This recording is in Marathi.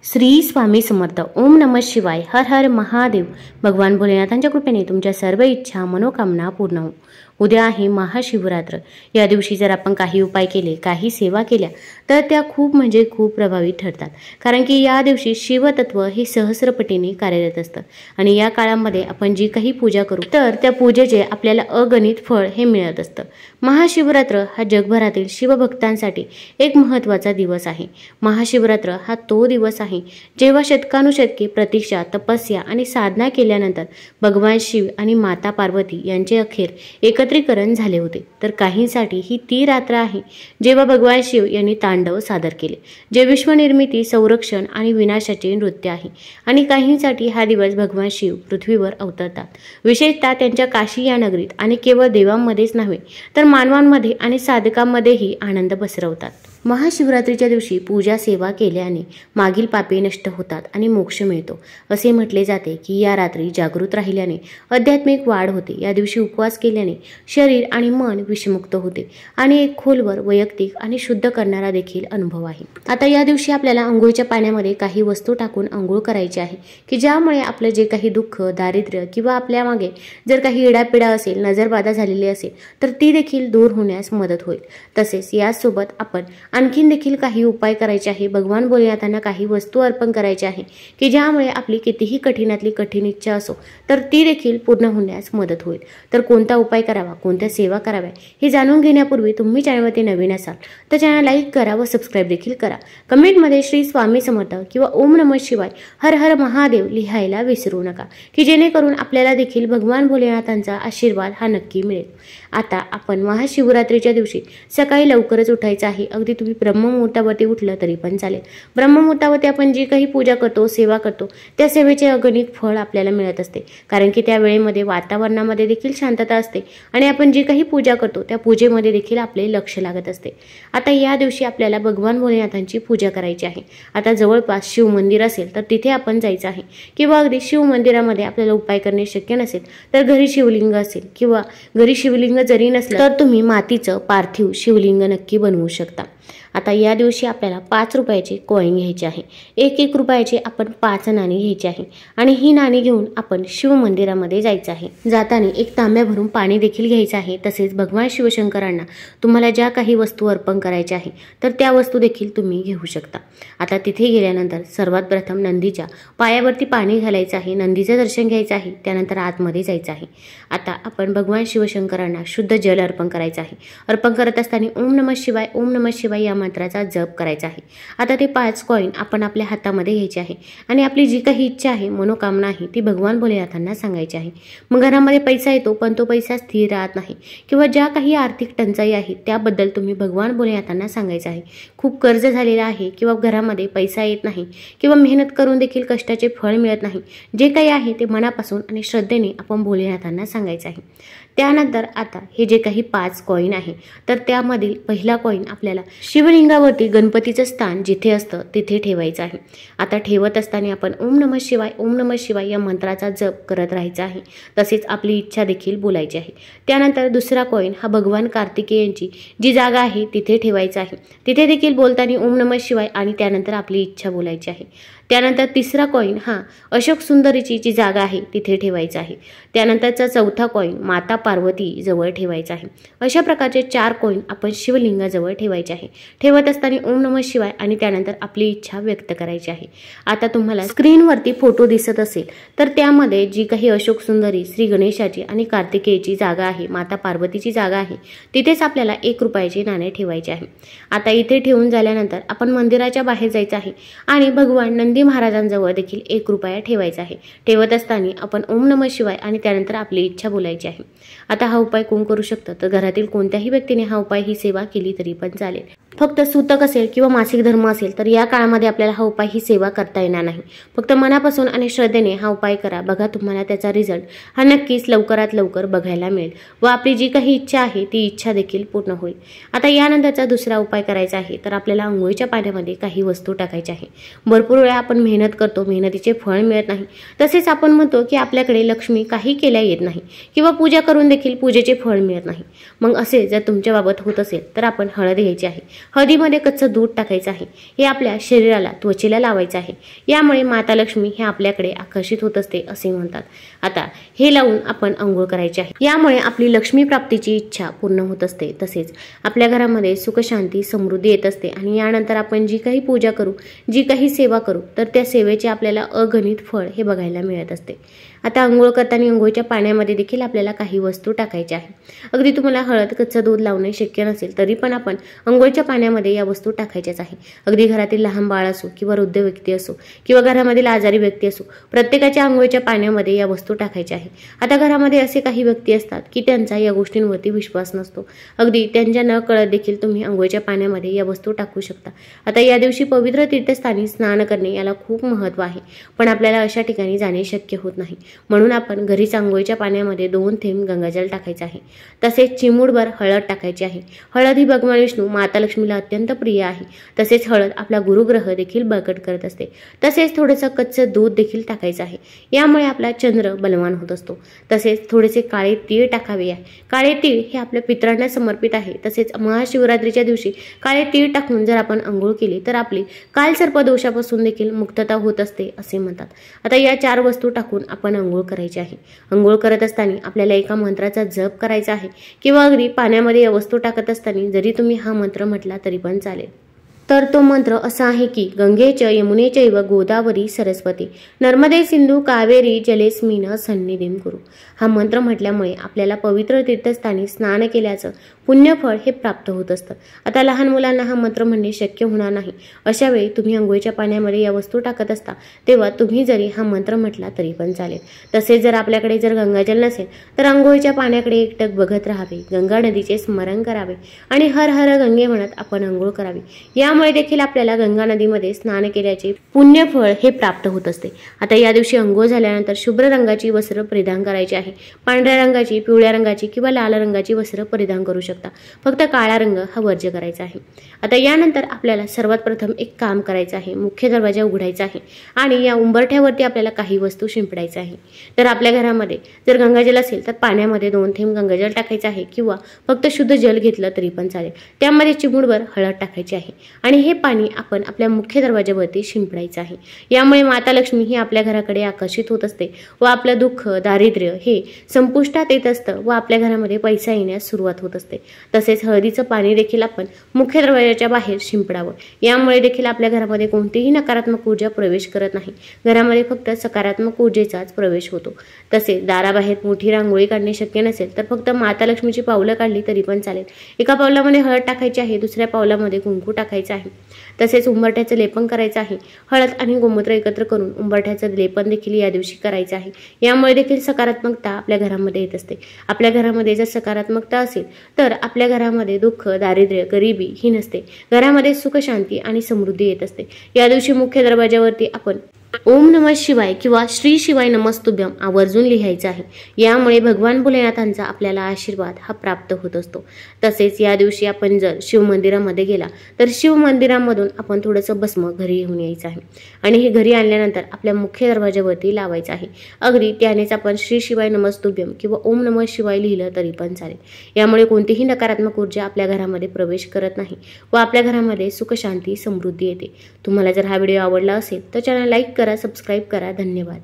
श्री स्वामी समर्थ. ओम नमः शिवाय. हर हर महादेव. भगवान भोलेनाथांच्या कृपेने तुमच्या सर्व इच्छा मनोकामना पूर्ण हो. उद्या आहे महाशिवरात्र. या दिवशी जर आपण काही उपाय केले, काही सेवा केल्या तर त्या खूप खूप प्रभावी ठरतात. कारण की या दिवशी शिवतत्व हे सहस्रपटीने कार्यरत असतं आणि या काळामध्ये आपण जी काही पूजा करू तर त्या पूजेचे आपल्याला अगणित फळ हे मिळत असतं. महाशिवरात्र हा जगभरातील शिवभक्तांसाठी एक महत्त्वाचा दिवस आहे. महाशिवरात्र हा तो दिवस आहे जेव्हा शतकानुशतके प्रतीक्षा, तपस्या आणि साधना केल्यानंतर भगवान शिव आणि माता पार्वती यांचे अखेर एकत्रीकरण झाले होते. तर काहींसाठी ही ती रात्र आहे जेव्हा भगवान शिव यांनी तांडव सादर केले, जे विश्वनिर्मिती, संरक्षण आणि विनाशाचे नृत्य आहे. आणि काहींसाठी हा दिवस भगवान शिव पृथ्वीवर अवतरतात, विशेषतः त्यांच्या काशी या नगरीत, आणि केवळ देवांमध्येच नव्हे तर मानवांमध्ये आणि साधकांमध्येही आनंद पसरवतात. महाशिवरात्रीच्या दिवशी पूजा सेवा केल्याने मागील पापे नष्ट होतात आणि मोक्ष मिळतो. असे म्हटले जाते की या रात्री जागृत राहिल्याने आध्यात्मिक वाढ होते. या दिवशी उपवास केल्याने शरीर आणि मन विषमुक्त होते आणि एक खोलवर वैयक्तिक आणि शुद्ध करणारा देखील अनुभव आहे. आता या दिवशी आपल्याला अंघोळीच्या पाण्यामध्ये काही वस्तू टाकून अंघोळ करायची आहे की ज्यामुळे आपलं जे काही दुःख, दारिद्र्य किंवा आपल्या मागे जर काही इडापिडा असेल, नजरबाधा झालेली असेल तर ती देखील दूर होण्यास मदत होईल. तसेच यासोबत आपण आणखीन देखील काही उपाय करायचे आहे. भगवान भोलेनाथांना काही वस्तू अर्पण करायची आहे की ज्यामुळे आपली कितीही कठीणातली कठीण इच्छा असो तर ती देखील पूर्ण होण्यास मदत होईल. तर कोणता उपाय करावा, कोणत्या सेवा कराव्या हे जाणून घेण्यापूर्वी तुम्ही चॅनलवरती नवीन असाल तर चॅनल लाईक करा व सबस्क्राईब देखील करा. कमेंटमध्ये श्री स्वामी समर्थ किंवा ओम नमः शिवाय, हर हर महादेव लिहायला विसरू नका की जेणेकरून आपल्याला देखील भगवान भोलेनाथांचा आशीर्वाद हा नक्की मिळेल. आता आपण महाशिवरात्रीच्या दिवशी सकाळी लवकरच उठायचं आहे. अगदी तुम्ही ब्रह्ममुहूर्तावरती उठलं तरी पण चालेल. ब्रह्ममुहूर्तावरती आपण जी काही पूजा करतो, सेवा करतो त्या सेवेचे अगणित फळ आपल्याला मिळत असते. कारण की त्या वेळेमध्ये वातावरणामध्ये देखील शांतता असते आणि आपण जी काही पूजा करतो त्या पूजेमध्ये देखील आपले लक्ष लागत असते. आता या दिवशी आपल्याला भगवान भोलेनाथांची पूजा करायची आहे. आता जवळपास शिव मंदिर असेल तर तिथे आपण जायचं आहे किंवा अगदी शिव मंदिरामध्ये आपल्याला उपाय करणे शक्य नसेल तर घरी शिवलिंग असेल किंवा घरी शिवलिंग जरी नसलं तर तुम्ही मातीचं पार्थिव शिवलिंग नक्की बनवू शकता. आता या दिवशी आपल्याला 5 रुपयाचे कॉईन घ्यायचे आहे. 1-1 रुपयाचे आपण 5 नाणी घ्यायची आहे आणि ही नाणी घेऊन आपण शिव मंदिरामध्ये जायचं आहे. जाताना एक तांब्या भरून पाणी देखील घ्यायचं आहे. तसेच भगवान शिवशंकरांना तुम्हाला ज्या काही वस्तू अर्पण करायच्या आहे तर त्या वस्तू देखील तुम्ही घेऊ शकता. आता तिथे गेल्यानंतर सर्वात प्रथम नंदीच्या पायावरती पाणी घालायचं आहे, नंदीचं दर्शन घ्यायचं आहे, त्यानंतर आतमध्ये जायचं आहे. आता आपण भगवान शिवशंकरांना शुद्ध जल अर्पण करायचं आहे. अर्पण करत असताना ओम नमः शिवाय, ओम नमः शिवाय या मंत्राचा जप करायचा आहे. आता ते 5 कॉईन आपण आपल्या हातामध्ये घ्यायचे आहे आणि आपली जी काही इच्छा आहे, मनोकामना आहे ती भगवान भोलेनाथांना सांगायची आहे. मग घरामध्ये पैसा येतो पण तो पैसा स्थिर राहत नाही किंवा ज्या काही आर्थिक टंचाई आहे त्याबद्दल तुम्ही भगवान भोलेनाथांना सांगायचं आहे. खूप कर्ज झालेलं आहे किंवा घरामध्ये पैसा येत नाही किंवा मेहनत करून देखील कष्टाचे फळ मिळत नाही, जे काही आहे ते मनापासून आणि श्रद्धेने आपण भोलेनाथांना सांगायचं आहे. त्यानंतर आता हे जे काही 5 कॉईन आहे तर त्यामधील पहिला कॉईन आपल्याला शिवलिंगावरती गणपतीचं स्थान जिथे असतं तिथे ठेवायचं आहे. आता ठेवत असताना आपण ओम नमः शिवाय, ओम नमः शिवाय या मंत्राचा जप करत राहायचा आहे. तसेच आपली इच्छा देखील बोलायची आहे. त्यानंतर दुसरा कॉईन हा भगवान कार्तिकेयांची जी जागा आहे तिथे ठेवायचा आहे. तिथे देखील बोलताना ओम नमः शिवाय आणि त्यानंतर आपली इच्छा बोलायची आहे. त्यानंतर तिसरा कॉईन हा अशोक सुंदरीची जी जागा आहे तिथे ठेवायचा आहे. त्यानंतरचा चौथा कॉईन माता पार्वती जवळ ठेवायचा आहे. अशा प्रकारचे 4 कॉईन आपण शिवलिंगाजवळ ठेवायचे आहे. ठेवत असताना ओम नमः शिवाय आणि त्यानंतर आपली इच्छा व्यक्त करायची आहे. आता तुम्हाला स्क्रीनवरती फोटो दिसत असेल तर त्यामध्ये जी काही अशोक सुंदरी, श्री गणेशाची आणि कार्तिकेयची जागा आहे, माता पार्वतीची जागा आहे, तिथेच आपल्याला 1 रुपयाचे नाणे ठेवायचे आहे. आता इथे ठेवून झाल्यानंतर आपण मंदिराच्या बाहेर जायचं आहे आणि भगवान नंदी महाराजांजवळ देखील 1 रुपया ठेवायचा आहे. ठेवत असताना आपण ओम नमः शिवाय आणि त्यानंतर आपली इच्छा बोलायची आहे. आता हा उपाय कोण करू शकतं तर घरातील कोणत्याही व्यक्तीने हा उपाय, ही सेवा केली तरी पण चालेल. फक्त सूतक असेल किंवा मासिक धर्म असेल तर या काळामध्ये आपल्याला हा उपाय, ही सेवा करता येणार नाही. फक्त मनापासून आणि श्रद्धेने हा उपाय करा. बघा तुम्हाला त्याचा रिझल्ट हा नक्कीच लवकरात लवकर बघायला मिळेल व आपली जी काही इच्छा आहे ती इच्छा देखील पूर्ण होईल. आता यानंतरचा दुसरा उपाय करायचा आहे तर आपल्याला अंघोळीच्या पाण्यामध्ये काही वस्तू टाकायच्या आहे. भरपूर वेळा आपण मेहनत करतो, मेहनतीचे फळ मिळत नाही. तसेच आपण म्हणतो की आपल्याकडे लक्ष्मी काही केल्या येत नाही किंवा पूजा करून देखील पूजेचे फळ मिळत नाही. मग असे जर तुमच्या बाबत होत असेल तर आपण हळद घ्यायची आहे. हळदीमध्ये कच्चं दूध टाकायचं आहे. हे आपल्या शरीराला, त्वचेला लावायचं आहे. यामुळे माता लक्ष्मी हे आपल्याकडे आकर्षित होत असते असे म्हणतात. आता हे लावून आपण अंघोळ करायचे आहे. यामुळे आपली लक्ष्मी प्राप्तीची इच्छा पूर्ण होत असते. तसेच आपल्या घरामध्ये सुख, शांती, समृद्धी येत असते आणि यानंतर आपण जी काही पूजा करू, जी काही सेवा करू, तर त्या सेवेचे आपल्याला अगणित फळ हे बघायला मिळत असते. आता अंघोळ करताना अंघोळीच्या पाण्यामध्ये देखील आपल्याला काही वस्तू टाकायच्या आहे. अगदी तुम्हाला हळद, कच्चं दूध लावणे शक्य नसेल तरी पण आपण अंघोळीच्या पाण्यामध्ये या वस्तू टाकायच्याच आहे. अगदी घरातील लहान बाळ असो किंवा वृद्ध व्यक्ती असो किंवा घरामधील आजारी व्यक्ती असो, प्रत्येकाच्या अंघोळीच्या पाण्यामध्ये या वस्तू टाकायच्या आहे. आता घरामध्ये असे काही व्यक्ती असतात की त्यांचा या गोष्टींवरती विश्वास नसतो. अगदी त्यांच्या न कळत देखील तुम्ही अंघोळीच्या पाण्यामध्ये या वस्तू टाकू शकता. आता या दिवशी पवित्र तीर्थस्थानी स्नान करणे याला खूप महत्त्व आहे, पण आपल्याला अशा ठिकाणी जाणे शक्य होत नाही. म्हणून आपण घरीच अंघोळीच्या पाण्यामध्ये 2 थेंब गंगाजल टाकायचे आहे. तसेच चिमूटभर हळद टाकायची आहे. हळद ही भगवान विष्णू, माता लक्ष्मीला अत्यंत प्रिय आहे. तसेच हळद आपला गुरुग्रह देखील बळकट करत असते. तसेच थोडंसं कच्चं दूध देखील टाकायचं आहे. यामुळे आपला चंद्र बलवान होत असतो. तसेच थोडेसे काळे तीळ टाकावे आहे. काळे तीळ हे आपल्या पितरांना समर्पित आहे. तसेच महाशिवरात्रीच्या दिवशी काळे तीळ टाकून जर आपण अंघोळ केली तर आपली कालसर्प दोषापासून देखील मुक्तता होत असते असे म्हणतात. आता या 4 वस्तू टाकून आपण अंघोळ करायची आहे. अंघोळ करत असताना आपल्याला एका मंत्राचा जप करायचा आहे किंवा अगदी पाण्यामध्ये या वस्तू टाकत असताना जरी तुम्ही हा मंत्र म्हटला तरी पण चालेल. तर तो मंत्र असा आहे की गंगेच यमुनेचैव गोदावरी सरस्वती नर्मदे सिंधू कावेरी जलेस्मिन सन्निधिं कुरु. हा मंत्र म्हटल्यामुळे आपल्याला पवित्र तीर्थस्थानी स्नान केल्याचं पुण्यफळ हे प्राप्त होत असतं. आता लहान मुलांना हा मंत्र म्हणणे शक्य होणार नाही. अशा वेळी तुम्ही अंघोळीच्या पाण्यामध्ये या वस्तू टाकत असता तेव्हा तुम्ही जरी हा मंत्र म्हटला तरी पण चालेल. तसेच जर आपल्याकडे जर गंगाजल नसेल तर अंघोळीच्या पाण्याकडे एकटक बघत राहावे, गंगा नदीचे स्मरण करावे आणि हर हर गंगे म्हणत आपण अंघोळ करावी. यामुळे देखील आपल्याला गंगा नदीमध्ये स्नान केल्याचे पुण्यफळ हे प्राप्त होत असते. आता या दिवशी अंघोळ झाल्यानंतर शुभ्र रंगाची वस्त्र परिधान करायची आहे. पांढऱ्या रंगाची, पिवळ्या रंगाची किंवा लाल रंगाची वस्त्र परिधान करू शकता. फक्त काळा रंग हा वर्ज्य करायचा आहे. आता यानंतर आपल्याला सर्वात प्रथम एक काम करायचं आहे. मुख्य दरवाजा उघडायचा आहे आणि या उंबरठ्यावरती आपल्याला काही वस्तू शिंपडायच्या आहे. तर आपल्या घरामध्ये जर गंगाजल असेल तर पाण्यामध्ये 2 थेंब गंगाजल टाकायचं आहे किंवा फक्त शुद्ध जल घेतलं तरी पण चालेल. त्यामध्ये चिमूटभर हळद टाकायची आहे आणि हे पाणी आपण आपल्या मुख्य दरवाजावरती शिंपडायचं आहे. यामुळे माता लक्ष्मी ही आपल्या घराकडे आकर्षित होत असते व आपलं दुःख, दारिद्र्य हे संपुष्टात येत असतं व आपल्या घरामध्ये पैसा येण्यास सुरुवात होत असते. तसेच हळदीचं पाणी देखील आपण मुख्य दरवाजाच्या बाहेर शिंपडावं. यामुळे देखील आपल्या घरामध्ये कोणतीही नकारात्मक ऊर्जा प्रवेश करत नाही. घरामध्ये फक्त सकारात्मक ऊर्जेचाच प्रवेश होतो. तसेच दाराबाहेर मोठी रांगोळी काढणे शक्य नसेल तर फक्त माता लक्ष्मीची पावलं काढली तरी पण चालेल. एका पावलामध्ये हळद टाकायची आहे, दुसऱ्या पावलामध्ये कुंकू टाकायचं आहे. तसेच उंबरठ्याचं लेपन करायचं आहे. हळद आणि गोमूत्र एकत्र करून उंबरठ्याचं लेपन देखील या दिवशी करायचं आहे. यामुळे देखील सकारात्मकता आपल्या घरामध्ये येत असते. आपल्या घरामध्ये जर सकारात्मकता असेल तर आपल्या घरामध्ये दुःख, दारिद्र्य, गरिबी ही नसते. घरामध्ये सुख, शांती आणि समृद्धी येत असते. या दिवशी मुख्य दरवाजावरती आपण ओम नमः शिवाय किंवा श्री शिवाय नमस्तुभ्यम आवर्जून लिहायचं आहे. यामुळे भगवान भोलेनाथांचा आपल्याला आशीर्वाद हा प्राप्त होत असतो. तसेच या दिवशी आपण जर शिव मंदिरामध्ये गेला तर शिव मंदिरामधून आपण थोडंसं भस्म घरी घेऊन यायचं आहे आणि हे घरी आणल्यानंतर आपल्या मुख्य दरवाजावरती लावायचं आहे. अगदी त्यानेच आपण श्री शिवाय नमस्तुभ्यम किंवा ओम नमः शिवाय लिहिलं तरी पण चालेल. यामुळे कोणतीही नकारात्मक ऊर्जा आपल्या घरामध्ये प्रवेश करत नाही व आपल्या घरामध्ये सुख, शांती, समृद्धी येते. तुम्हाला जर हा व्हिडिओ आवडला असेल तर चॅनल लाईक करा, सबस्क्राईब करा. धन्यवाद.